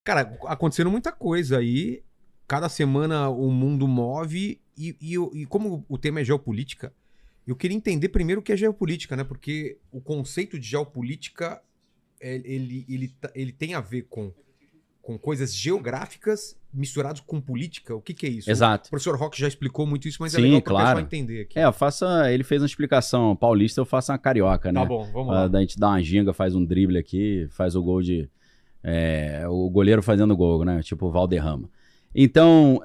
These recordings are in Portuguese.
Cara, acontecendo muita coisa aí. Cada semana o mundo move e como o tema é geopolítica, eu queria entender primeiro o que é geopolítica, né? Porque o conceito de geopolítica, ele tem a ver com coisas geográficas misturadas com política. O que é isso? Exato. O professor Roque já explicou muito isso, mas é Sim, legal para o claro. pessoal entender aqui. Ele fez uma explicação paulista, eu faço uma carioca, né? Tá bom, vamos lá. A gente dá uma ginga, faz um drible aqui, faz o gol de... o goleiro fazendo gol, né? Tipo o Valderrama. Então,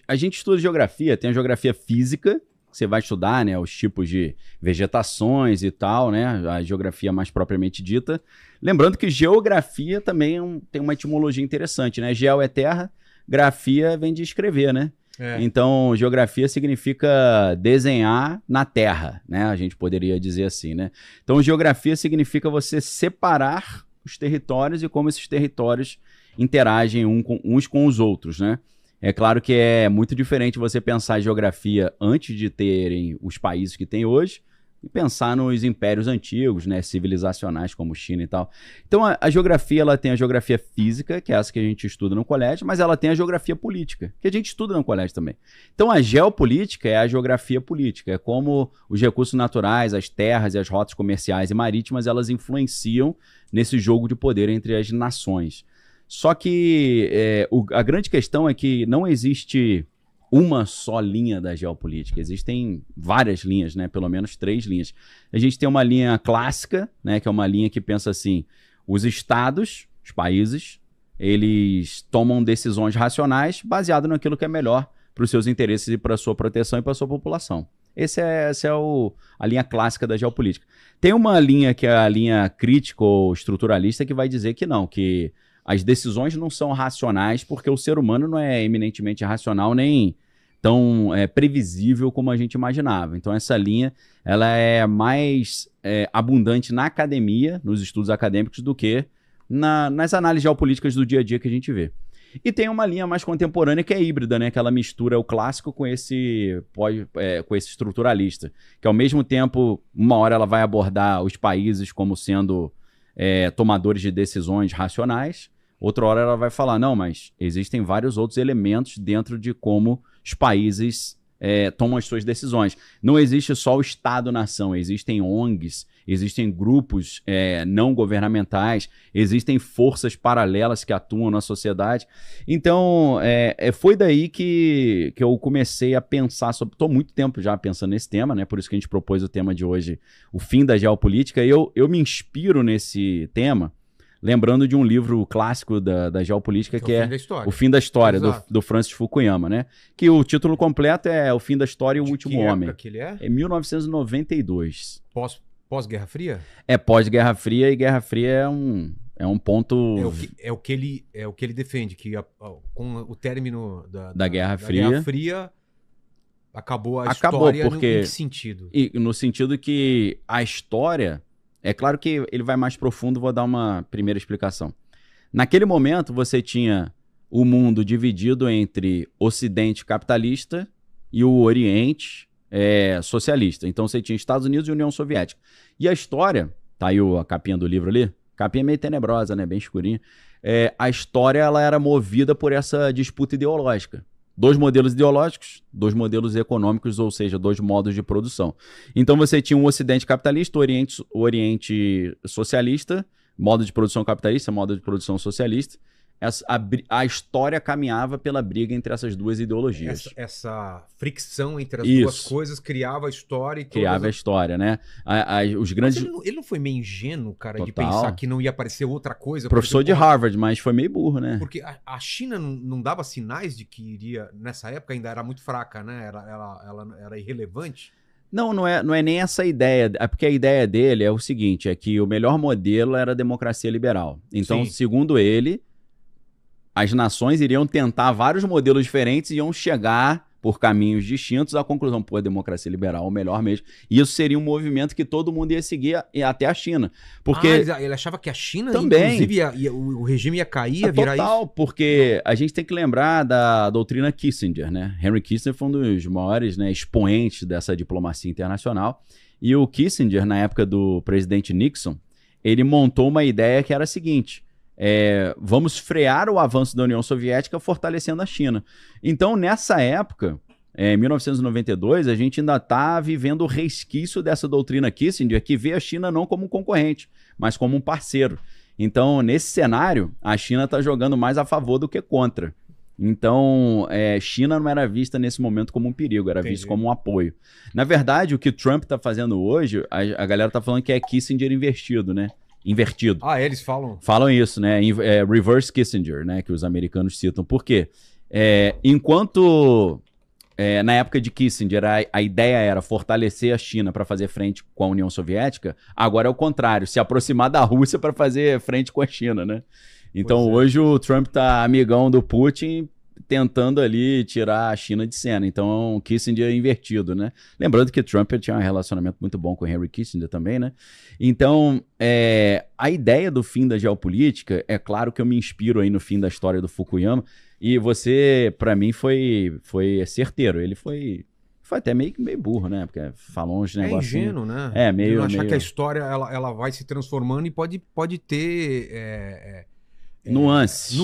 a gente estuda geografia, tem a geografia física, que você vai estudar, né? Os tipos de vegetações e tal, né? A geografia mais propriamente dita. Lembrando que geografia também tem uma etimologia interessante, né? Geo é terra, grafia vem de escrever, né? Então, geografia significa desenhar na terra, né? A gente poderia dizer assim, né? Então, geografia significa você separar os territórios e como esses territórios interagem uns com os outros, né? É claro que é muito diferente você pensar em geografia antes de terem os países que tem hoje e pensar nos impérios antigos, né, civilizacionais como China e tal. Então a geografia, ela tem a geografia física, que é essa que a gente estuda no colégio, mas ela tem a geografia política, que a gente estuda no colégio também. Então a geopolítica é a geografia política, é como os recursos naturais, as terras e as rotas comerciais e marítimas, elas influenciam nesse jogo de poder entre as nações. Só que a grande questão é que não existe uma só linha da geopolítica. Existem várias linhas, né? Pelo menos 3 linhas. A gente tem uma linha clássica, né? Que é uma linha que pensa assim, os estados, os países, eles tomam decisões racionais baseadas naquilo que é melhor para os seus interesses e para a sua proteção e para a sua população. Essa é a linha clássica da geopolítica. Tem uma linha que é a linha crítica ou estruturalista que vai dizer que não, que as decisões não são racionais porque o ser humano não é eminentemente racional nem tão previsível como a gente imaginava. Então essa linha ela é mais abundante na academia, nos estudos acadêmicos, do que nas análises geopolíticas do dia a dia que a gente vê. E tem uma linha mais contemporânea que é híbrida, né? Que ela mistura o clássico com esse estruturalista, que ao mesmo tempo, uma hora ela vai abordar os países como sendo tomadores de decisões racionais, outra hora ela vai falar, não, mas existem vários outros elementos dentro de como os países tomam as suas decisões. Não existe só o Estado-nação, existem ONGs, existem grupos não governamentais, existem forças paralelas que atuam na sociedade. Então, foi daí que eu comecei a pensar sobre... Estou muito tempo já pensando nesse tema, né? Por isso que a gente propôs o tema de hoje, o fim da geopolítica. E eu me inspiro nesse tema lembrando de um livro clássico da geopolítica, que é O Fim da História, do Francis Fukuyama, né? Que o título completo é O Fim da História e o Último Homem. Que ele é? É 1992. Pós-Guerra Fria? É pós-Guerra Fria, e Guerra Fria é um ponto... É o que ele defende, que com o término da Guerra Fria acabou a história. Porque, em que sentido? No sentido que a história... É claro que ele vai mais profundo, vou dar uma primeira explicação. Naquele momento, você tinha o mundo dividido entre Ocidente capitalista e o Oriente socialista. Então, você tinha Estados Unidos e União Soviética. E a história, tá aí a capinha do livro ali, capinha meio tenebrosa, né? Bem escurinha. A história ela era movida por essa disputa ideológica. 2 modelos ideológicos, 2 modelos econômicos, ou seja, 2 modos de produção. Então você tinha um Ocidente capitalista, o Oriente socialista, modo de produção capitalista, modo de produção socialista. A história caminhava pela briga entre essas 2 ideologias. Essa fricção entre as 2 coisas criava a história. Criava a história, né? Os grandes... Mas ele não foi meio ingênuo, cara, de pensar que não ia aparecer outra coisa? Professor de Harvard, mas foi meio burro, né? Porque a China não dava sinais de que iria... Nessa época ainda era muito fraca, né? Ela era irrelevante. Não é nem essa ideia. É porque a ideia dele é o seguinte, é que o melhor modelo era a democracia liberal. Então, segundo ele... As nações iriam tentar vários modelos diferentes e iam chegar por caminhos distintos à conclusão, pô, a democracia liberal é o melhor mesmo. E isso seria um movimento que todo mundo ia seguir até a China. Porque ele achava que a China, também, inclusive, o regime ia cair, ia virar total, isso? Porque a gente tem que lembrar da doutrina Kissinger, né? Henry Kissinger foi um dos maiores, né, expoentes dessa diplomacia internacional. E o Kissinger, na época do presidente Nixon, ele montou uma ideia que era a seguinte... vamos frear o avanço da União Soviética fortalecendo a China. Então, nessa época, em 1992, a gente ainda está vivendo o resquício dessa doutrina Kissinger, que vê a China não como um concorrente, mas como um parceiro. Então, nesse cenário, a China está jogando mais a favor do que contra. Então, China não era vista nesse momento como um perigo, era visto como um apoio. Na verdade, o que o Trump está fazendo hoje, a galera está falando que é Kissinger invertido, né? Invertido. Ah, eles falam? Falam isso, né? Reverse Kissinger, né? Que os americanos citam. Por quê? Enquanto na época de Kissinger a ideia era fortalecer a China para fazer frente com a União Soviética, agora é o contrário, se aproximar da Rússia para fazer frente com a China, né? Então hoje o Trump tá amigão do Putin, tentando ali tirar a China de cena. Então, o Kissinger invertido, né? Lembrando que Trump tinha um relacionamento muito bom com Henry Kissinger também, né? Então, a ideia do fim da geopolítica, é claro que eu me inspiro aí no fim da história do Fukuyama, e você, para mim, foi certeiro. Ele foi até meio burro, né? Porque falou uns negócios... É ingênuo, né? Meio... Não achar que a história ela vai se transformando e pode ter... nuances,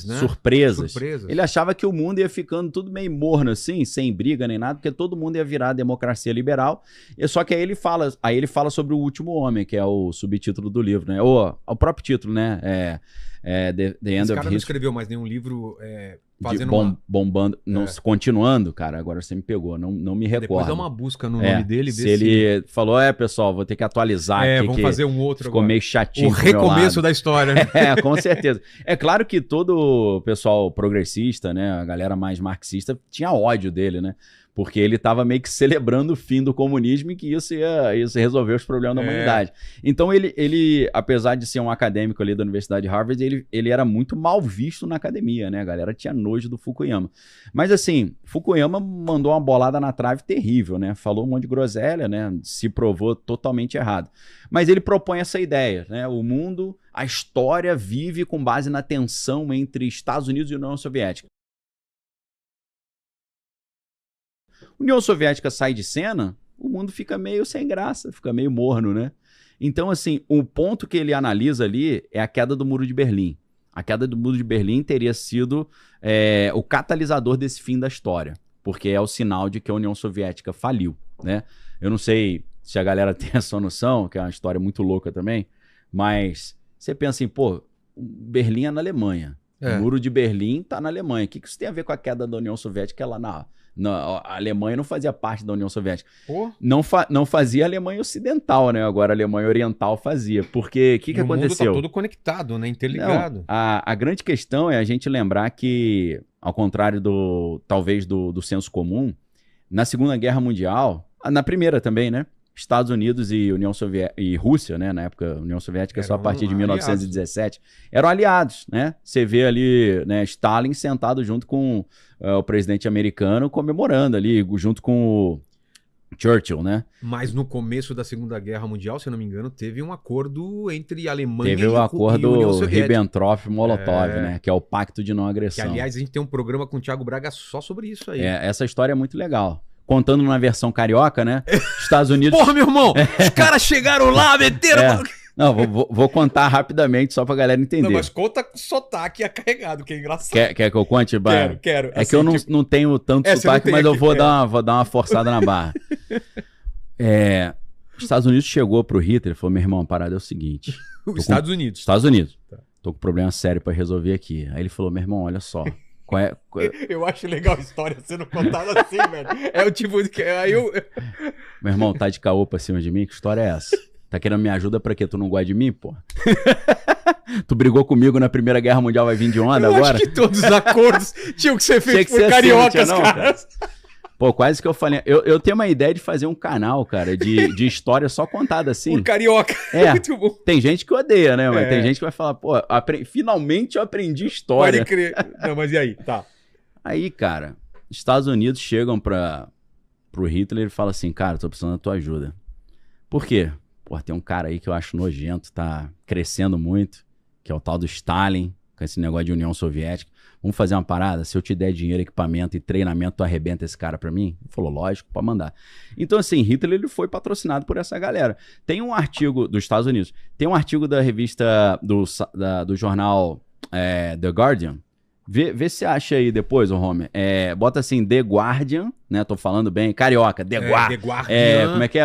né? Surpresas. Surpresas. Ele achava que o mundo ia ficando tudo meio morno assim, sem briga nem nada, porque todo mundo ia virar democracia liberal. Só que aí ele fala sobre o Último Homem, que é o subtítulo do livro, né? Ou o próprio título, né? The End Esse of cara não History. escreveu mais nenhum livro fazendo bombando, continuando, cara, agora você me pegou, não me recordo. Depois dá uma busca no nome dele. Se ele falou, pessoal, vou ter que atualizar aqui. Vamos fazer um outro ficou agora. Meio chatinho. O recomeço da história, né? Com certeza. É claro que todo o pessoal progressista, né, a galera mais marxista, tinha ódio dele, né? Porque ele estava meio que celebrando o fim do comunismo e que isso ia resolver os problemas da humanidade. Então, ele, apesar de ser um acadêmico ali da Universidade de Harvard, ele era muito mal visto na academia, né? A galera tinha nojo do Fukuyama. Mas, assim, Fukuyama mandou uma bolada na trave terrível, né? Falou um monte de groselha, né? Se provou totalmente errado. Mas ele propõe essa ideia, né? O mundo, a história vive com base na tensão entre Estados Unidos e União Soviética. União Soviética sai de cena, o mundo fica meio sem graça, fica meio morno, né? Então, assim, o ponto que ele analisa ali é a queda do Muro de Berlim. A queda do Muro de Berlim teria sido o catalisador desse fim da história, porque é o sinal de que a União Soviética faliu, né? Eu não sei se a galera tem essa noção, que é uma história muito louca também, mas você pensa assim, pô, Berlim é na Alemanha. O Muro de Berlim tá na Alemanha. O que isso tem a ver com a queda da União Soviética? Ela a Alemanha não fazia parte da União Soviética. Não fazia a Alemanha Ocidental, né? Agora a Alemanha Oriental fazia. Porque o que aconteceu? O mundo tá todo conectado, né? Interligado. Não, a grande questão é a gente lembrar que, ao contrário talvez do senso comum, na Segunda Guerra Mundial, na primeira também, né? Estados Unidos e União Soviética e Rússia, né? Na época, União Soviética só a partir de 1917, eram aliados, né? Você vê ali, né, Stalin sentado junto com o presidente americano, comemorando ali, junto com o Churchill, né? Mas no começo da Segunda Guerra Mundial, se eu não me engano, teve um acordo entre a Alemanha e União Soviética. Ribbentrop-Molotov, né? Que é o Pacto de Não Agressão. Que, aliás, a gente tem um programa com o Thiago Braga só sobre isso aí. Essa história é muito legal. Contando na versão carioca, né? Estados Unidos... Porra, meu irmão! Os caras chegaram lá, meteram... Não, vou contar rapidamente só pra galera entender. Não, mas conta com sotaque carregado, que é engraçado. Quer que eu conte, Barra? Quero. É assim, que eu não tenho tanto sotaque, mas eu vou dar uma forçada na barra. Os Estados Unidos chegou pro Hitler e falou, meu irmão, a parada é o seguinte... Estados Unidos. Tá. Tô com um problema sério pra resolver aqui. Aí ele falou, meu irmão, olha só... Qual é? Eu acho legal a história sendo contada assim, velho. É o tipo de que... Meu irmão, tá de caô pra cima de mim? Que história é essa? Tá querendo me ajuda pra quê? Tu não gosta de mim, pô? Tu brigou comigo na Primeira Guerra Mundial, vai vir de onda agora? Eu acho que todos os acordos tinham que ser feitos por cariocas, assim, cara. Pô, quase que eu falei... Eu tenho uma ideia de fazer um canal, cara, de história só contada assim. Por carioca. Muito bom. Tem gente que odeia, né? Mas tem gente que vai falar, pô, finalmente eu aprendi história. Pode crer. Não, mas e aí? Tá. Aí, cara, Estados Unidos chegam pro Hitler e falam assim, cara, tô precisando da tua ajuda. Por quê? Pô, tem um cara aí que eu acho nojento, tá crescendo muito, que é o tal do Stalin, com esse negócio de União Soviética. Vamos fazer uma parada? Se eu te der dinheiro, equipamento e treinamento, tu arrebenta esse cara pra mim? Ele falou, lógico, pode mandar. Então, assim, Hitler ele foi patrocinado por essa galera. Tem um artigo dos Estados Unidos, tem um artigo da revista do jornal The Guardian. Vê se acha aí depois, ô Homer. Bota assim, The Guardian, né? Tô falando bem. Carioca, The Guardian. Como é que é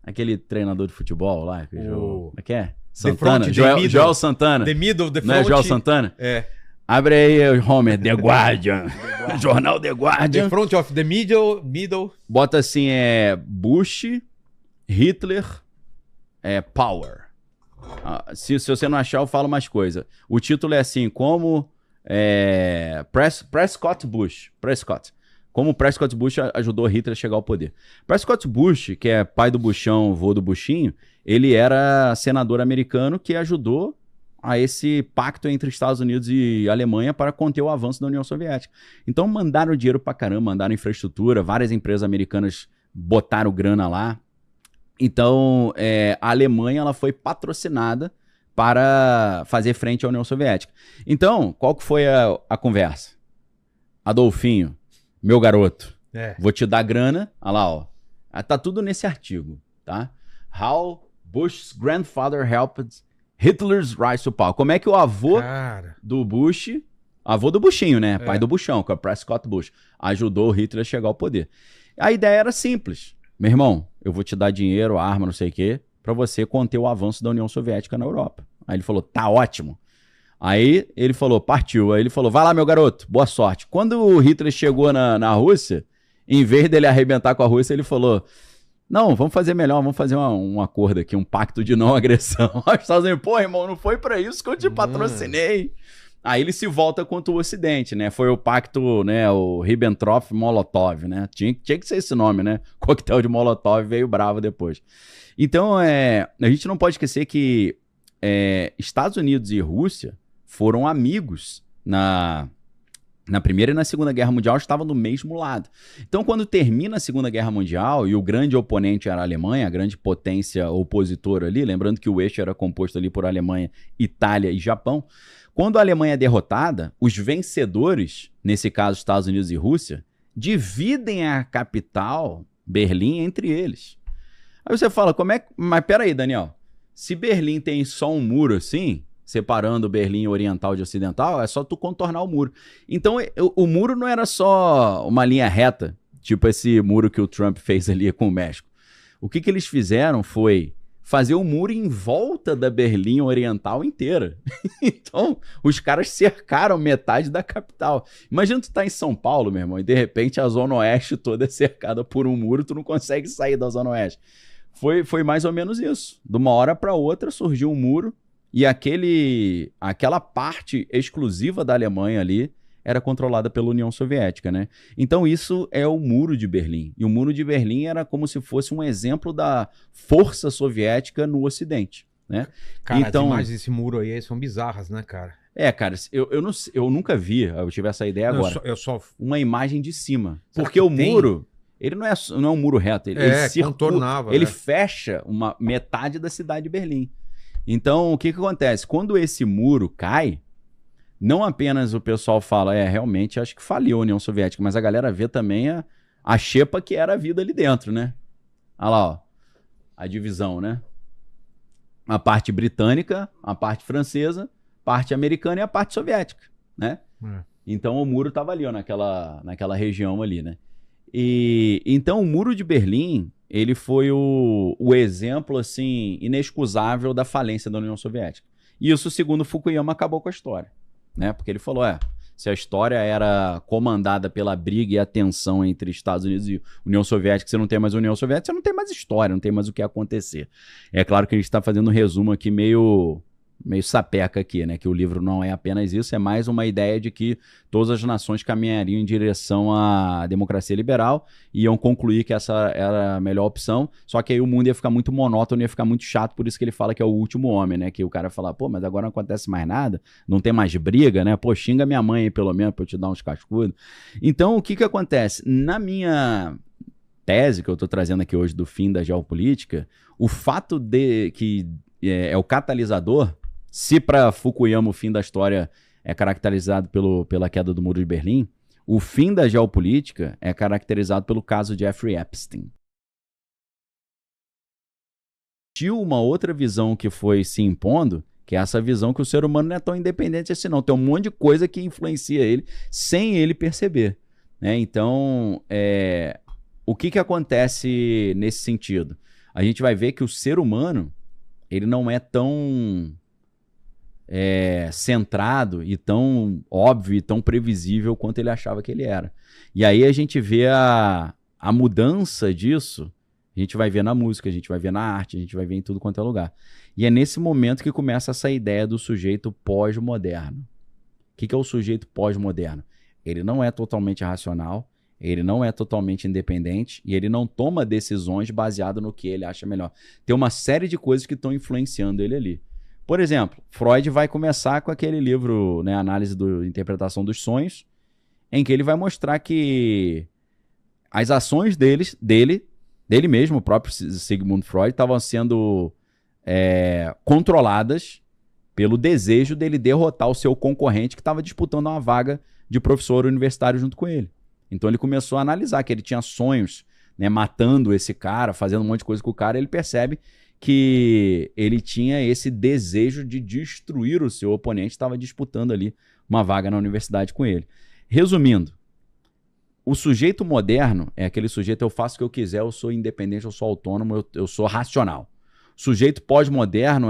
aquele treinador de futebol lá? Como é que é? Santana. Joel Santana. The Middle, The Front. Não é Joel Santana? Abre aí, Homer, The Guardian. Jornal The Guardian. The Front of the Middle. Bota assim, Bush, Hitler, Power. Se você não achar, eu falo mais coisa. O título é assim, como Prescott Bush. Como Prescott Bush ajudou Hitler a chegar ao poder. Prescott Bush, que é pai do Buchão, vô do Buchinho, ele era senador americano que ajudou a esse pacto entre Estados Unidos e Alemanha para conter o avanço da União Soviética. Então mandaram dinheiro pra caramba, mandaram infraestrutura, várias empresas americanas botaram grana lá. Então a Alemanha ela foi patrocinada para fazer frente à União Soviética. Então, qual que foi a conversa? Adolfinho, meu garoto, vou te dar grana. Olha lá, ó. Tá tudo nesse artigo, tá? How Bush's grandfather helped Hitler's rise to power. Como é que o avô do Bush, avô do Buchinho, né? Pai do Buchão, que é o Prescott Bush, ajudou o Hitler a chegar ao poder. A ideia era simples. Meu irmão, eu vou te dar dinheiro, arma, não sei o quê, para você conter o avanço da União Soviética na Europa. Aí ele falou, tá ótimo. Aí ele falou, partiu. Aí ele falou, vai lá, meu garoto, boa sorte. Quando o Hitler chegou na Rússia, em vez dele arrebentar com a Rússia, ele falou, não, vamos fazer melhor, vamos fazer um acordo aqui, um pacto de não agressão. Os Estados Unidos, pô, irmão, não foi pra isso que eu te patrocinei. Aí ele se volta contra o Ocidente, né? Foi o pacto, né, o Ribbentrop-Molotov, né? Tinha que ser esse nome, né? Coquetel de Molotov veio bravo depois. Então, a gente não pode esquecer que Estados Unidos e Rússia foram amigos na Primeira e na Segunda Guerra Mundial, estavam do mesmo lado. Então, quando termina a Segunda Guerra Mundial e o grande oponente era a Alemanha, a grande potência opositora ali, lembrando que o eixo era composto ali por Alemanha, Itália e Japão, quando a Alemanha é derrotada, os vencedores, nesse caso Estados Unidos e Rússia, dividem a capital, Berlim, entre eles. Aí você fala, mas peraí, Daniel, se Berlim tem só um muro assim, separando Berlim oriental de ocidental, é só tu contornar o muro. Então, o muro não era só uma linha reta, tipo esse muro que o Trump fez ali com o México. O que eles fizeram foi fazer o muro em volta da Berlim oriental inteira. Então, os caras cercaram metade da capital. Imagina tu tá em São Paulo, meu irmão, e de repente a Zona Oeste toda é cercada por um muro, tu não consegue sair da Zona Oeste. Foi mais ou menos isso. De uma hora para outra surgiu um muro, e aquela parte exclusiva da Alemanha ali era controlada pela União Soviética, né? Então isso é o Muro de Berlim. E o Muro de Berlim era como se fosse um exemplo da força soviética no Ocidente, né? Cara, então, as imagens desse muro aí são bizarras, né, cara? Cara, eu nunca vi, eu tive essa ideia agora, uma imagem de cima. Será porque o muro, ele não é um muro reto, ele contornava. Ele fecha uma metade da cidade de Berlim. Então, o que acontece? Quando esse muro cai, não apenas o pessoal fala, realmente acho que faliu a União Soviética, mas a galera vê também a xepa que era a vida ali dentro, né? Olha lá, ó, a divisão, né? A parte britânica, a parte francesa, parte americana e a parte soviética, né? Então o muro estava ali, ó, naquela região ali, né? E então o Muro de Berlim, ele foi o exemplo, assim, inexcusável da falência da União Soviética. E isso, segundo Fukuyama, acabou com a história, né? Porque ele falou, se a história era comandada pela briga e a tensão entre Estados Unidos e União Soviética, você não tem mais União Soviética, você não tem mais história, não tem mais o que acontecer. É claro que a gente está fazendo um resumo aqui meio sapeca aqui, né? Que o livro não é apenas isso, é mais uma ideia de que todas as nações caminhariam em direção à democracia liberal e iam concluir que essa era a melhor opção, só que aí o mundo ia ficar muito monótono, ia ficar muito chato, por isso que ele fala que é o último homem, né? Que o cara fala, pô, mas agora não acontece mais nada, não tem mais briga, né? Pô, xinga minha mãe aí pelo menos pra eu te dar uns cascudos. Então, o que acontece? Na minha tese que eu tô trazendo aqui hoje do fim da geopolítica, o fato de que é o catalisador Se para Fukuyama o fim da história é caracterizado pela queda do Muro de Berlim, o fim da geopolítica é caracterizado pelo caso Jeffrey Epstein. Tinha uma outra visão que foi se impondo, que é essa visão que o ser humano não é tão independente assim não. Tem um monte de coisa que influencia ele sem ele perceber, né? Então, o que acontece nesse sentido? A gente vai ver que o ser humano ele não é tão centrado e tão óbvio e tão previsível quanto ele achava que ele era. E aí a gente vê a mudança disso, a gente vai ver na música, a gente vai ver na arte, a gente vai ver em tudo quanto é lugar. E é nesse momento que começa essa ideia do sujeito pós-moderno. O que é o sujeito pós-moderno? Ele não é totalmente racional, ele não é totalmente independente e ele não toma decisões baseadas no que ele acha melhor. Tem uma série de coisas que estão influenciando ele ali. Por exemplo, Freud vai começar com aquele livro, né, Análise da Interpretação dos Sonhos, em que ele vai mostrar que as ações dele mesmo, o próprio Sigmund Freud, estavam sendo controladas pelo desejo dele derrotar o seu concorrente que estava disputando uma vaga de professor universitário junto com ele. Então ele começou a analisar que ele tinha sonhos, né, matando esse cara, fazendo um monte de coisa com o cara, e ele percebe que ele tinha esse desejo de destruir o seu oponente, estava disputando ali uma vaga na universidade com ele. Resumindo, o sujeito moderno é aquele sujeito, eu faço o que eu quiser, eu sou independente, eu sou autônomo, eu sou racional. O sujeito pós-moderno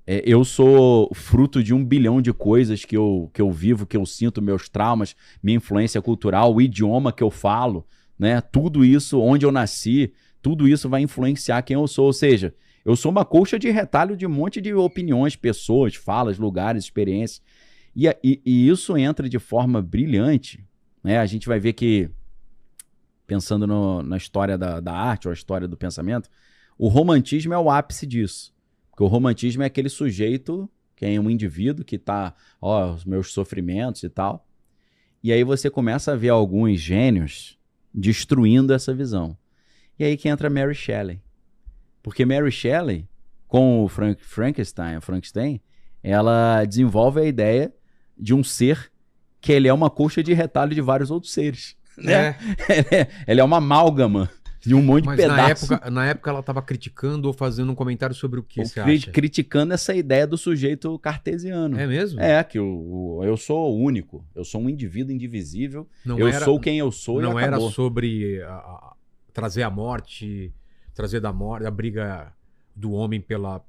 eu sou fruto de 1 bilhão de coisas que eu vivo, que eu sinto, meus traumas, minha influência cultural, o idioma que eu falo, né? Tudo isso, onde eu nasci, tudo isso vai influenciar quem eu sou. Ou seja, eu sou uma colcha de retalho de um monte de opiniões, pessoas, falas, lugares, experiências. E isso entra de forma brilhante, né? A gente vai ver que, pensando na história da arte ou a história do pensamento, o romantismo é o ápice disso. Porque o romantismo é aquele sujeito, que é um indivíduo que está, os meus sofrimentos e tal. E aí você começa a ver alguns gênios destruindo essa visão. E aí que entra Mary Shelley. Porque Mary Shelley, com o Frankenstein, ela desenvolve a ideia de um ser que ele é uma colcha de retalho de vários outros seres. Né? Ele é uma amálgama de um monte de pedaços. Mas na época ela estava criticando ou fazendo um comentário sobre o que você acha? Criticando essa ideia do sujeito cartesiano. É mesmo? Que eu sou único, eu sou um indivíduo indivisível, sou quem eu sou e acabou. Não era sobre trazer a morte, trazer da morte, a briga do homem pela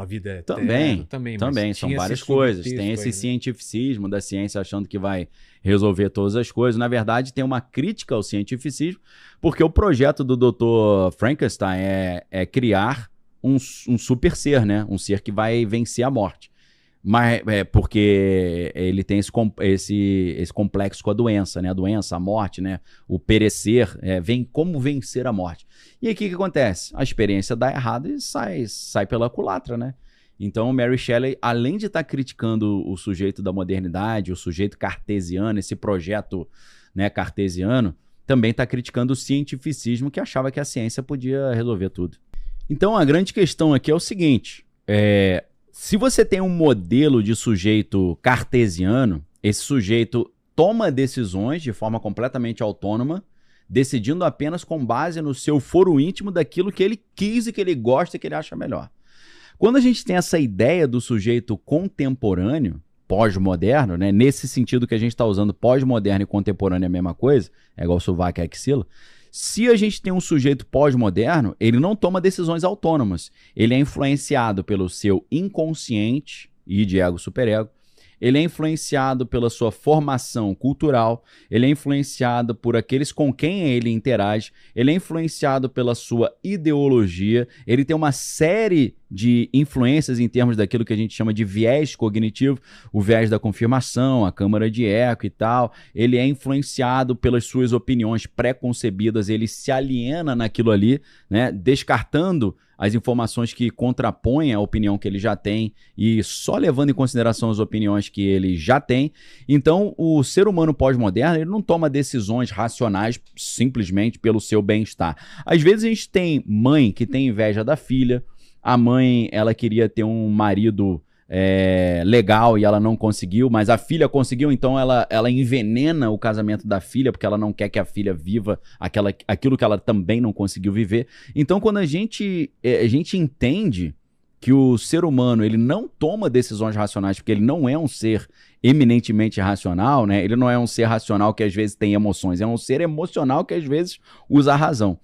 vida eterna. Também são várias coisas. Tem esse cientificismo da ciência achando que vai resolver todas as coisas. Na verdade, tem uma crítica ao cientificismo, porque o projeto do Dr. Frankenstein é criar um super ser, né? Um ser que vai vencer a morte. Mas porque ele tem esse complexo com a doença, né? A doença, a morte, né? O perecer, como vencer a morte. E aí o que acontece? A experiência dá errado e sai pela culatra, né? Então Mary Shelley, além de estar criticando o sujeito da modernidade, o sujeito cartesiano, esse projeto, né, cartesiano, também está criticando o cientificismo que achava que a ciência podia resolver tudo. Então a grande questão aqui é o seguinte, se você tem um modelo de sujeito cartesiano, esse sujeito toma decisões de forma completamente autônoma, decidindo apenas com base no seu foro íntimo daquilo que ele quis e que ele gosta e que ele acha melhor. Quando a gente tem essa ideia do sujeito contemporâneo, pós-moderno, né, nesse sentido que a gente está usando pós-moderno e contemporâneo é a mesma coisa, é igual sovaco e axila, se a gente tem um sujeito pós-moderno, ele não toma decisões autônomas. Ele é influenciado pelo seu inconsciente e de ego-superego. Ele é influenciado pela sua formação cultural. Ele é influenciado por aqueles com quem ele interage. Ele é influenciado pela sua ideologia. Ele tem uma série de influências em termos daquilo que a gente chama de viés cognitivo, o viés da confirmação, a câmara de eco e tal. Ele é influenciado pelas suas opiniões pré-concebidas, ele se aliena naquilo ali, né, descartando as informações que contrapõem a opinião que ele já tem e só levando em consideração as opiniões que ele já tem. Então, o ser humano pós-moderno, ele não toma decisões racionais simplesmente pelo seu bem-estar. Às vezes a gente tem mãe que tem inveja da filha, a mãe, ela queria ter um marido legal e ela não conseguiu, mas a filha conseguiu, então ela envenena o casamento da filha, porque ela não quer que a filha viva aquilo que ela também não conseguiu viver. Então, quando a gente entende que o ser humano ele não toma decisões racionais, porque ele não é um ser eminentemente racional, né? Ele não é um ser racional que às vezes tem emoções, é um ser emocional que às vezes usa a razão.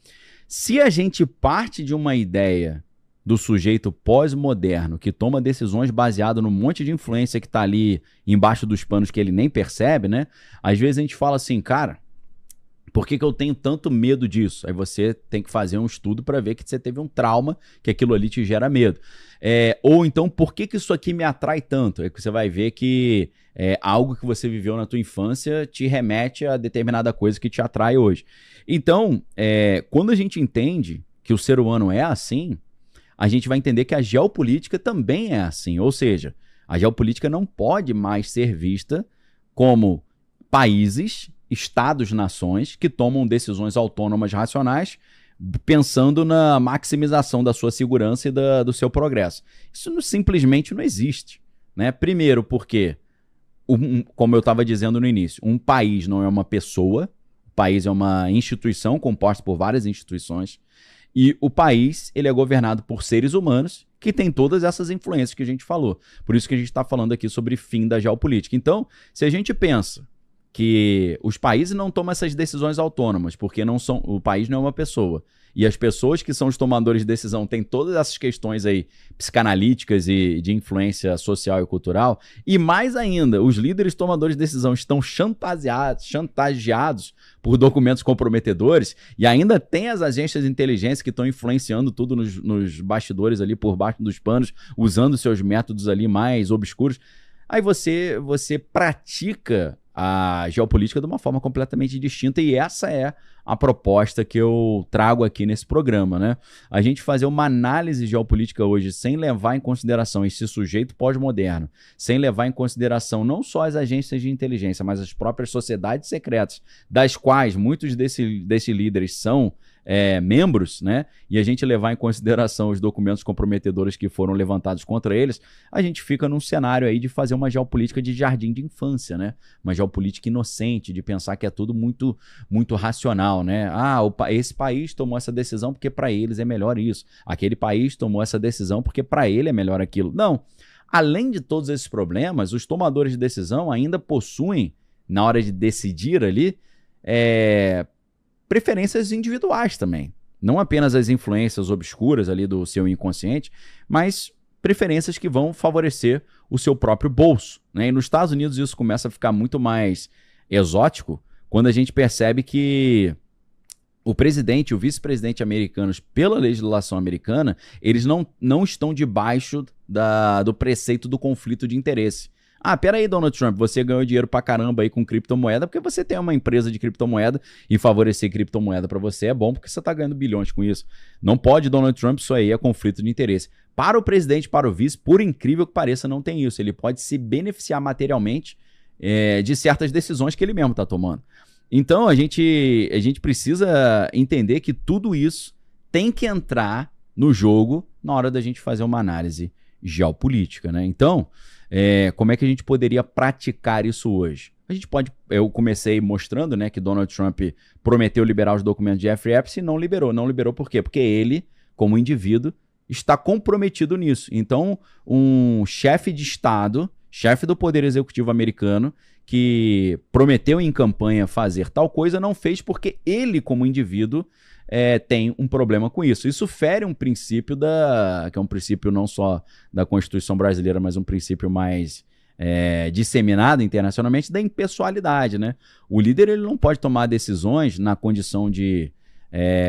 Se a gente parte de uma ideia do sujeito pós-moderno que toma decisões baseado num monte de influência que tá ali embaixo dos panos que ele nem percebe, né? Às vezes a gente fala assim, cara, por que eu tenho tanto medo disso? Aí você tem que fazer um estudo para ver que você teve um trauma, que aquilo ali te gera medo. Ou então, por que isso aqui me atrai tanto? É que você vai ver que algo que você viveu na tua infância te remete a determinada coisa que te atrai hoje. Então, quando a gente entende que o ser humano é assim, a gente vai entender que a geopolítica também é assim. Ou seja, a geopolítica não pode mais ser vista como países, estados-nações que tomam decisões autônomas racionais pensando na maximização da sua segurança e do seu progresso. Isso simplesmente não existe, né? Primeiro porque, como eu estava dizendo no início, um país não é uma pessoa, o país é uma instituição composta por várias instituições. E o país, ele é governado por seres humanos que têm todas essas influências que a gente falou. Por isso que a gente está falando aqui sobre fim da geopolítica. Então, se a gente pensa que os países não tomam essas decisões autônomas, porque o país não é uma pessoa, e as pessoas que são os tomadores de decisão têm todas essas questões aí psicanalíticas e de influência social e cultural, e mais ainda, os líderes tomadores de decisão estão chantageados por documentos comprometedores, e ainda tem as agências de inteligência que estão influenciando tudo nos bastidores ali por baixo dos panos, usando seus métodos ali mais obscuros. Aí você pratica a geopolítica de uma forma completamente distinta, e essa é a proposta que eu trago aqui nesse programa, né? A gente fazer uma análise geopolítica hoje sem levar em consideração esse sujeito pós-moderno, sem levar em consideração não só as agências de inteligência, mas as próprias sociedades secretas, das quais muitos desses líderes são membros, né? E a gente levar em consideração os documentos comprometedores que foram levantados contra eles, a gente fica num cenário aí de fazer uma geopolítica de jardim de infância, né? Uma geopolítica inocente, de pensar que é tudo muito, muito racional, né? Esse país tomou essa decisão porque para eles é melhor isso. Aquele país tomou essa decisão porque para ele é melhor aquilo. Não. Além de todos esses problemas, os tomadores de decisão ainda possuem, na hora de decidir ali, preferências individuais também. Não apenas as influências obscuras ali do seu inconsciente, mas preferências que vão favorecer o seu próprio bolso, né? E nos Estados Unidos isso começa a ficar muito mais exótico quando a gente percebe que o presidente e o vice-presidente americanos, pela legislação americana, eles não estão debaixo do preceito do conflito de interesse. Peraí, Donald Trump, você ganhou dinheiro pra caramba aí com criptomoeda porque você tem uma empresa de criptomoeda e favorecer criptomoeda pra você é bom porque você tá ganhando bilhões com isso. Não pode, Donald Trump, isso aí é conflito de interesse. Para o presidente, para o vice, por incrível que pareça, não tem isso. Ele pode se beneficiar materialmente de certas decisões que ele mesmo tá tomando. Então, a gente precisa entender que tudo isso tem que entrar no jogo na hora da gente fazer uma análise geopolítica, né? Então, como é que a gente poderia praticar isso hoje? Eu comecei mostrando, né, que Donald Trump prometeu liberar os documentos de Jeffrey Epstein e não liberou. Não liberou por quê? Porque ele, como indivíduo, está comprometido nisso. Então, um chefe de Estado, chefe do Poder Executivo americano, que prometeu em campanha fazer tal coisa, não fez porque ele, como indivíduo, tem um problema com isso. Isso fere um princípio que é um princípio não só da Constituição brasileira, mas um princípio mais disseminado internacionalmente da impessoalidade, né? O líder ele não pode tomar decisões na condição de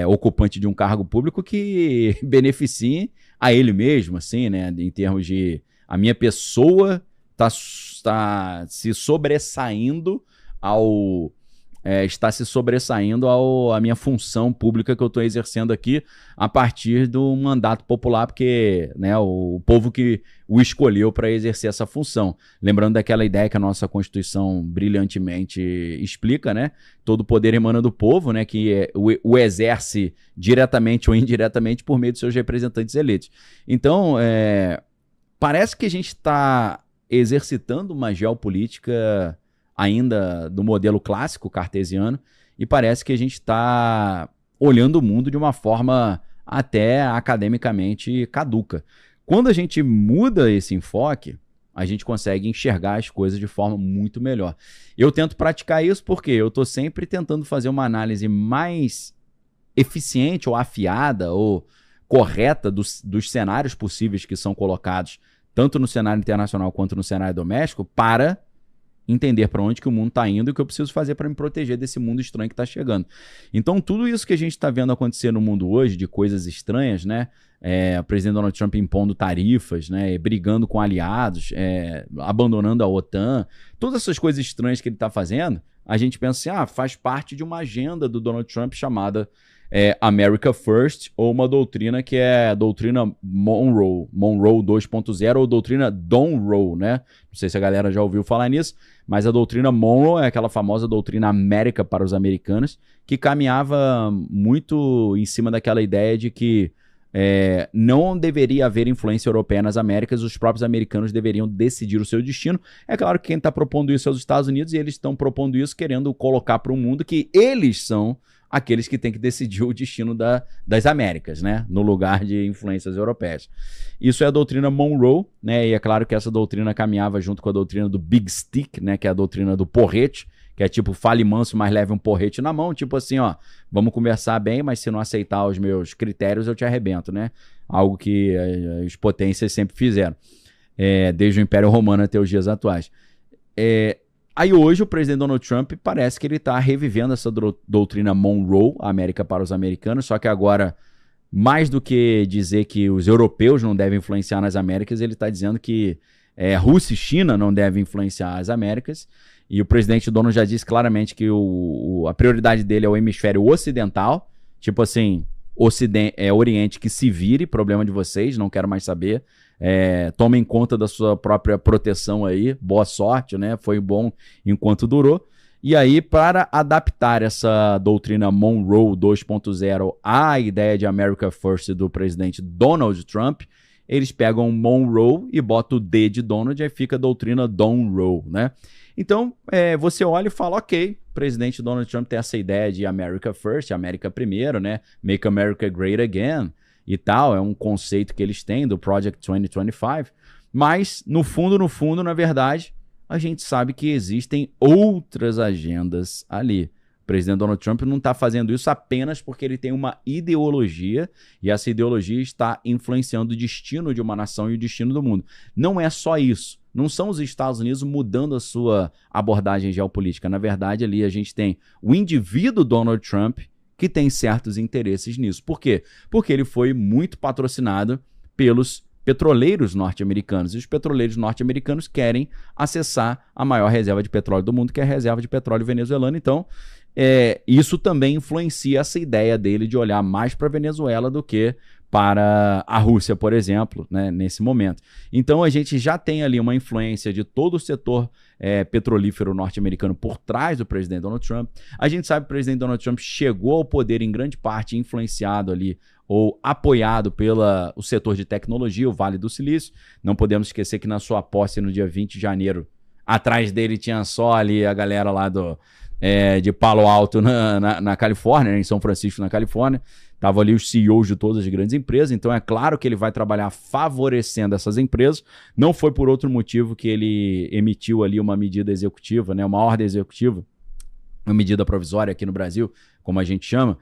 ocupante de um cargo público que beneficie a ele mesmo, assim, né? Em termos de a minha pessoa está se sobressaindo ao está se sobressaindo à minha função pública que eu estou exercendo aqui a partir do mandato popular, porque, né, o povo que o escolheu para exercer essa função. Lembrando daquela ideia que a nossa Constituição brilhantemente explica, né? Todo poder emana do povo, né? Que o exerce diretamente ou indiretamente por meio de seus representantes eleitos. Então, parece que a gente está exercitando uma geopolítica ainda do modelo clássico cartesiano, e parece que a gente está olhando o mundo de uma forma até academicamente caduca. Quando a gente muda esse enfoque, a gente consegue enxergar as coisas de forma muito melhor. Eu tento praticar isso porque eu estou sempre tentando fazer uma análise mais eficiente ou afiada ou correta dos cenários possíveis que são colocados tanto no cenário internacional quanto no cenário doméstico, para entender para onde que o mundo está indo e o que eu preciso fazer para me proteger desse mundo estranho que está chegando. Então, tudo isso que a gente está vendo acontecer no mundo hoje, de coisas estranhas, né? O presidente Donald Trump impondo tarifas, né? Brigando com aliados, abandonando a OTAN, todas essas coisas estranhas que ele está fazendo, a gente pensa assim, faz parte de uma agenda do Donald Trump chamada America First, ou uma doutrina que é a doutrina Monroe 2.0, ou doutrina Donroe, né? Não sei se a galera já ouviu falar nisso, mas a doutrina Monroe é aquela famosa doutrina América para os americanos, que caminhava muito em cima daquela ideia de que não deveria haver influência europeia nas Américas, os próprios americanos deveriam decidir o seu destino. É claro que quem está propondo isso é os Estados Unidos, e eles estão propondo isso querendo colocar para o mundo que eles são aqueles que têm que decidir o destino das Américas, né? No lugar de influências europeias. Isso é a doutrina Monroe, né? E é claro que essa doutrina caminhava junto com a doutrina do Big Stick, né? Que é a doutrina do porrete, que é tipo, fale manso, mas leve um porrete na mão. Tipo assim, vamos conversar bem, mas se não aceitar os meus critérios, eu te arrebento, né? Algo que as potências sempre fizeram, desde o Império Romano até os dias atuais. Aí hoje o presidente Donald Trump parece que ele está revivendo essa doutrina Monroe, a América para os americanos, só que agora, mais do que dizer que os europeus não devem influenciar nas Américas, ele está dizendo que Rússia e China não devem influenciar as Américas, e o presidente Donald já disse claramente que a prioridade dele é o hemisfério ocidental, tipo assim, Oriente que se vire, problema de vocês, não quero mais saber. Tomem conta da sua própria proteção aí, boa sorte, né? Foi bom enquanto durou. E aí, para adaptar essa doutrina Monroe 2.0 à ideia de America First do presidente Donald Trump, eles pegam Monroe e botam o D de Donald, aí fica a doutrina Donroe, né? Então, você olha e fala, ok, o presidente Donald Trump tem essa ideia de America First, América primeiro, né? Make America Great Again e tal, é um conceito que eles têm do Project 2025, mas no fundo, na verdade, a gente sabe que existem outras agendas ali. O presidente Donald Trump não está fazendo isso apenas porque ele tem uma ideologia, e essa ideologia está influenciando o destino de uma nação e o destino do mundo. Não é só isso. Não são os Estados Unidos mudando a sua abordagem geopolítica. Na verdade, ali a gente tem o indivíduo Donald Trump que tem certos interesses nisso. Por quê? Porque ele foi muito patrocinado pelos petroleiros norte-americanos. E os petroleiros norte-americanos querem acessar a maior reserva de petróleo do mundo, que é a reserva de petróleo venezuelano. Então, isso também influencia essa ideia dele de olhar mais para a Venezuela do que para a Rússia, por exemplo, né, nesse momento. Então, a gente já tem ali uma influência de todo o setor petrolífero norte-americano por trás do presidente Donald Trump. A gente sabe que o presidente Donald Trump chegou ao poder em grande parte influenciado ali ou apoiado pelo setor de tecnologia, o Vale do Silício. Não podemos esquecer que na sua posse no dia 20 de janeiro, atrás dele tinha só ali a galera lá de Palo Alto na Califórnia, né, em São Francisco, na Califórnia. Estavam ali os CEOs de todas as grandes empresas, então é claro que ele vai trabalhar favorecendo essas empresas. Não foi por outro motivo que ele emitiu ali uma medida executiva, né, uma ordem executiva, uma medida provisória aqui no Brasil, como a gente chama,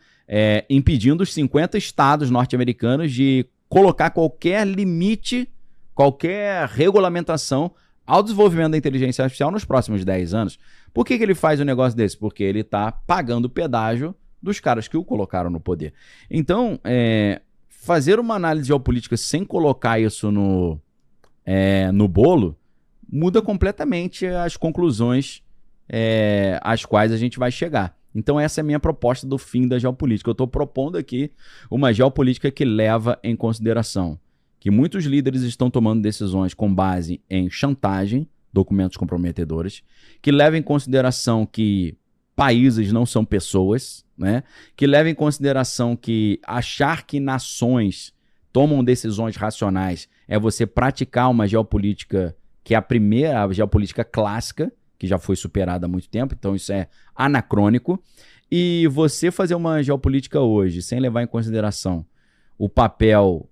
impedindo os 50 estados norte-americanos de colocar qualquer limite, qualquer regulamentação ao desenvolvimento da inteligência artificial nos próximos 10 anos. Por que ele faz um negócio desse? Porque ele está pagando pedágio dos caras que o colocaram no poder. Então, fazer uma análise geopolítica sem colocar isso no bolo muda completamente as conclusões às quais a gente vai chegar. Então essa é a minha proposta do fim da geopolítica. Eu estou propondo aqui uma geopolítica que leva em consideração que muitos líderes estão tomando decisões com base em chantagem, documentos comprometedores, que leva em consideração que países não são pessoas, né? Que leva em consideração que achar que nações tomam decisões racionais é você praticar uma geopolítica que é a geopolítica clássica, que já foi superada há muito tempo, então isso é anacrônico. E você fazer uma geopolítica hoje sem levar em consideração o papel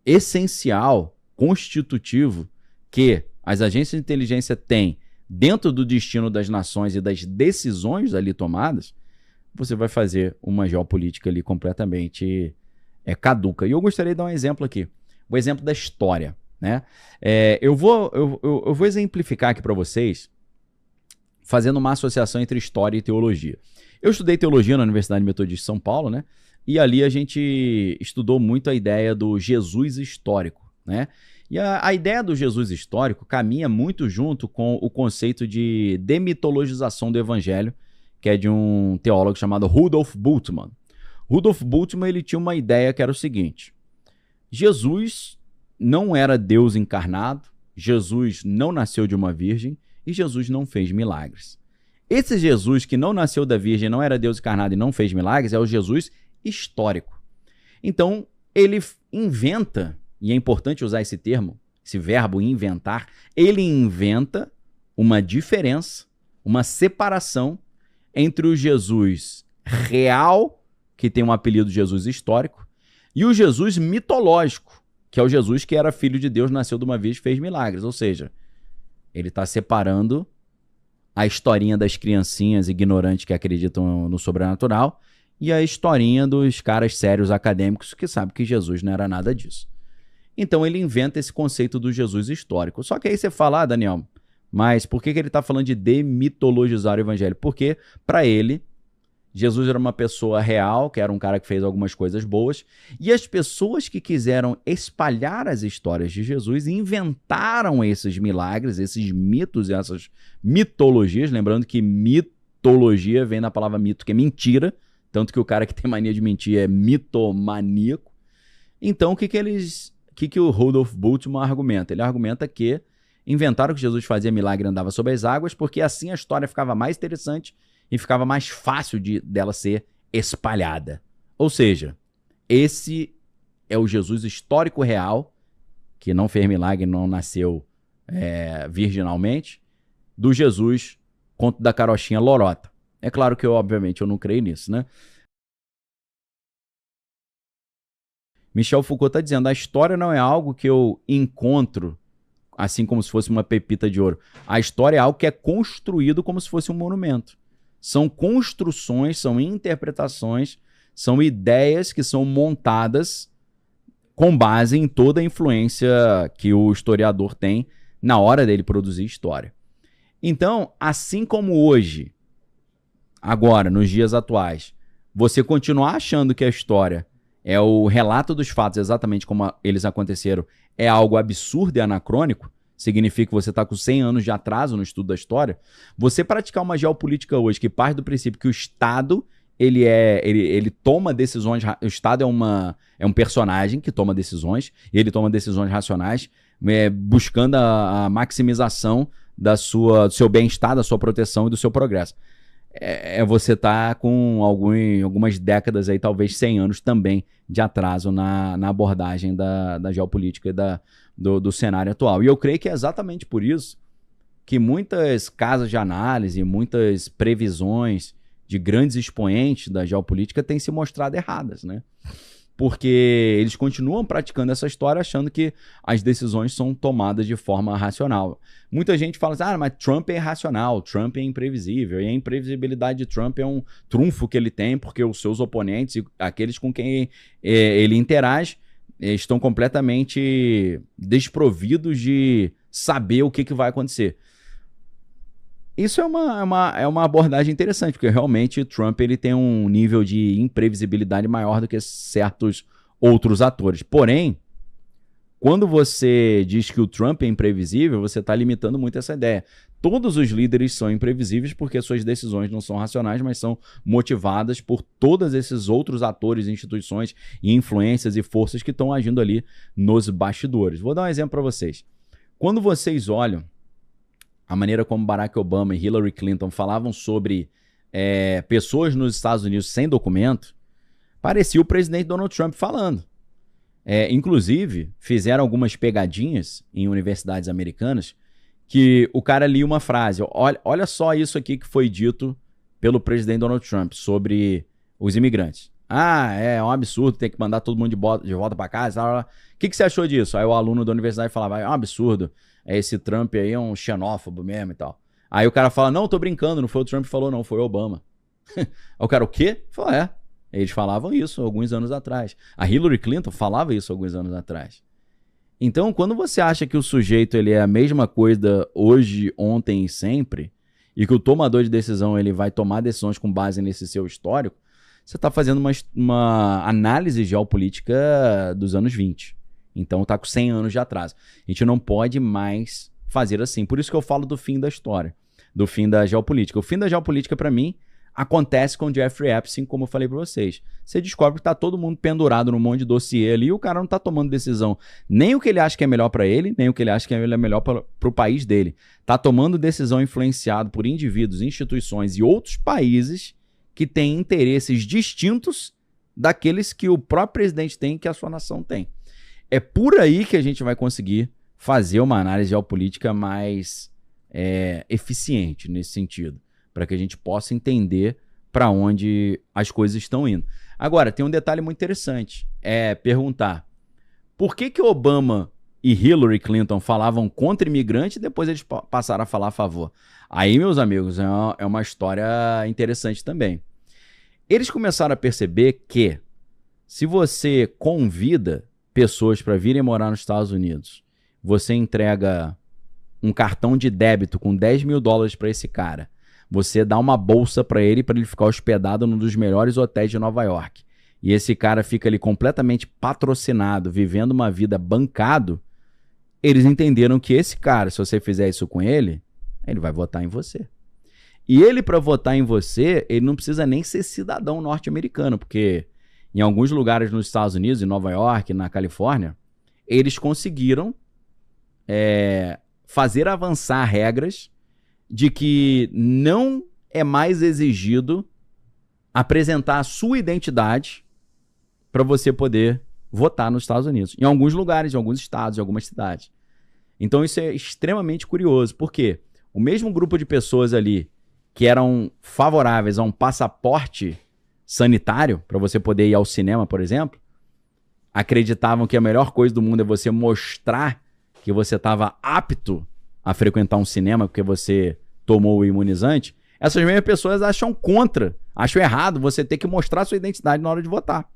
essencial, constitutivo, que as agências de inteligência têm dentro do destino das nações e das decisões ali tomadas, você vai fazer uma geopolítica ali completamente caduca. E eu gostaria de dar um exemplo aqui, o exemplo da história, né? Eu vou exemplificar aqui para vocês fazendo uma associação entre história e teologia. Eu estudei teologia na Universidade Metodista de São Paulo, né? E ali a gente estudou muito a ideia do Jesus histórico, né? E a ideia do Jesus histórico caminha muito junto com o conceito de demitologização do evangelho, que é de um teólogo chamado Rudolf Bultmann. Rudolf Bultmann, ele tinha uma ideia que era o seguinte: Jesus não era Deus encarnado, Jesus não nasceu de uma virgem e Jesus não fez milagres. Esse Jesus que não nasceu da virgem, não era Deus encarnado e não fez milagres, é o Jesus histórico. Então, ele inventa, e é importante usar esse termo, esse verbo inventar, ele inventa uma diferença, uma separação entre o Jesus real, que tem um apelido de Jesus histórico, e o Jesus mitológico, que é o Jesus que era filho de Deus, nasceu de uma vez e fez milagres. Ou seja, ele está separando a historinha das criancinhas ignorantes que acreditam no sobrenatural e a historinha dos caras sérios acadêmicos que sabem que Jesus não era nada disso. Então ele inventa esse conceito do Jesus histórico. Só que aí você fala, Daniel, mas por que ele está falando de demitologizar o evangelho? Porque, para ele, Jesus era uma pessoa real, que era um cara que fez algumas coisas boas, e as pessoas que quiseram espalhar as histórias de Jesus inventaram esses milagres, esses mitos, essas mitologias, lembrando que mitologia vem da palavra mito, que é mentira, tanto que o cara que tem mania de mentir é mitomaníaco. Então, o que o Rudolf Bultmann argumenta? Ele argumenta que inventaram que Jesus fazia milagre e andava sobre as águas, porque assim a história ficava mais interessante e ficava mais fácil dela ser espalhada. Ou seja, esse é o Jesus histórico real, que não fez milagre, não nasceu virginalmente, do Jesus, conto da carochinha lorota. É claro que, obviamente, eu não creio nisso, né? Michel Foucault está dizendo, a história não é algo que eu encontro assim como se fosse uma pepita de ouro. A história é algo que é construído como se fosse um monumento. São construções, são interpretações, são ideias que são montadas com base em toda a influência que o historiador tem na hora dele produzir história. Então, assim como hoje, agora, nos dias atuais, você continuar achando que a história é o relato dos fatos exatamente como eles aconteceram, é algo absurdo e anacrônico, significa que você está com 100 anos de atraso no estudo da história, você praticar uma geopolítica hoje que parte do princípio que o Estado ele toma decisões, o Estado é um personagem que toma decisões, e ele toma decisões racionais, buscando a maximização do seu bem-estar, da sua proteção e do seu progresso. Você tá com algumas décadas aí, talvez 100 anos também de atraso na abordagem da geopolítica e do cenário atual. E eu creio que é exatamente por isso que muitas casas de análise, muitas previsões de grandes expoentes da geopolítica têm se mostrado erradas, né? Porque eles continuam praticando essa história achando que as decisões são tomadas de forma racional. Muita gente fala assim, mas Trump é irracional, Trump é imprevisível, e a imprevisibilidade de Trump é um trunfo que ele tem, porque os seus oponentes e aqueles com quem ele interage estão completamente desprovidos de saber o que vai acontecer. Isso é uma abordagem interessante, porque realmente Trump ele tem um nível de imprevisibilidade maior do que certos outros atores. Porém, Quando você diz que o Trump é imprevisível, você está limitando muito essa ideia. Todos os líderes são imprevisíveis porque suas decisões não são racionais, mas são motivadas por todos esses outros atores, instituições e influências e forças que estão agindo ali nos bastidores. Vou dar um exemplo para vocês. Quando vocês olham a maneira como Barack Obama e Hillary Clinton falavam sobre pessoas nos Estados Unidos sem documento, parecia o presidente Donald Trump falando. Inclusive, fizeram algumas pegadinhas em universidades americanas que o cara lia uma frase. Olha só isso aqui que foi dito pelo presidente Donald Trump sobre os imigrantes. É um absurdo ter que mandar todo mundo de volta para casa. O que você achou disso? Aí o aluno da universidade falava, é um absurdo. Esse Trump aí é um xenófobo mesmo e tal. Aí o cara fala, não, tô brincando, não foi o Trump que falou, não, foi o Obama. Aí o cara, o quê? Falou, eles falavam isso alguns anos atrás. A Hillary Clinton falava isso alguns anos atrás. Então, quando você acha que o sujeito ele é a mesma coisa hoje, ontem e sempre, e que o tomador de decisão ele vai tomar decisões com base nesse seu histórico, você está fazendo uma análise geopolítica dos anos 20. Então, está com 100 anos de atraso. A gente não pode mais fazer assim. Por isso que eu falo do fim da história, do fim da geopolítica. O fim da geopolítica, para mim, acontece com o Jeffrey Epstein, como eu falei para vocês. Você descobre que tá todo mundo pendurado num monte de dossiê ali e o cara não tá tomando decisão nem o que ele acha que é melhor para ele, nem o que ele acha que é melhor para o país dele. Tá tomando decisão influenciado por indivíduos, instituições e outros países que têm interesses distintos daqueles que o próprio presidente tem e que a sua nação tem. É por aí que a gente vai conseguir fazer uma análise geopolítica mais eficiente nesse sentido, para que a gente possa entender para onde as coisas estão indo. Agora, tem um detalhe muito interessante, perguntar por que Obama e Hillary Clinton falavam contra imigrantes e depois eles passaram a falar a favor. Aí, meus amigos, é uma história interessante também. Eles começaram a perceber que se você convida pessoas para virem morar nos Estados Unidos, você entrega um cartão de débito com $10 mil para esse cara, você dá uma bolsa para ele ficar hospedado num dos melhores hotéis de Nova York. E esse cara fica ali completamente patrocinado, vivendo uma vida bancado. Eles entenderam que esse cara, se você fizer isso com ele, ele vai votar em você. E ele, para votar em você, ele não precisa nem ser cidadão norte-americano, porque em alguns lugares nos Estados Unidos, em Nova York, na Califórnia, eles conseguiram fazer avançar regras de que não é mais exigido apresentar a sua identidade para você poder votar nos Estados Unidos. Em alguns lugares, em alguns estados, em algumas cidades. Então isso é extremamente curioso, porque o mesmo grupo de pessoas ali que eram favoráveis a um passaporte sanitário, para você poder ir ao cinema, por exemplo, acreditavam que a melhor coisa do mundo é você mostrar que você estava apto a frequentar um cinema porque você tomou o imunizante. Essas mesmas pessoas acham errado você ter que mostrar sua identidade na hora de votar.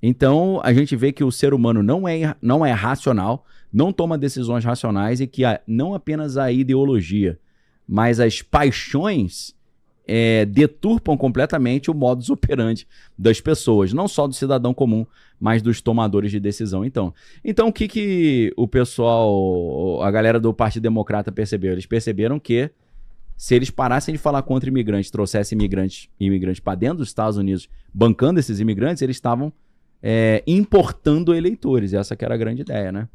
Então, a gente vê que o ser humano não é racional, não toma decisões racionais e que não apenas a ideologia, mas as paixões deturpam completamente o modus operandi das pessoas, não só do cidadão comum, mas dos tomadores de decisão. Então o que o pessoal, a galera do Partido Democrata percebeu? Eles perceberam que se eles parassem de falar contra imigrantes, trouxessem imigrantes para dentro dos Estados Unidos, bancando esses imigrantes, eles estavam importando eleitores. Essa que era a grande ideia, né?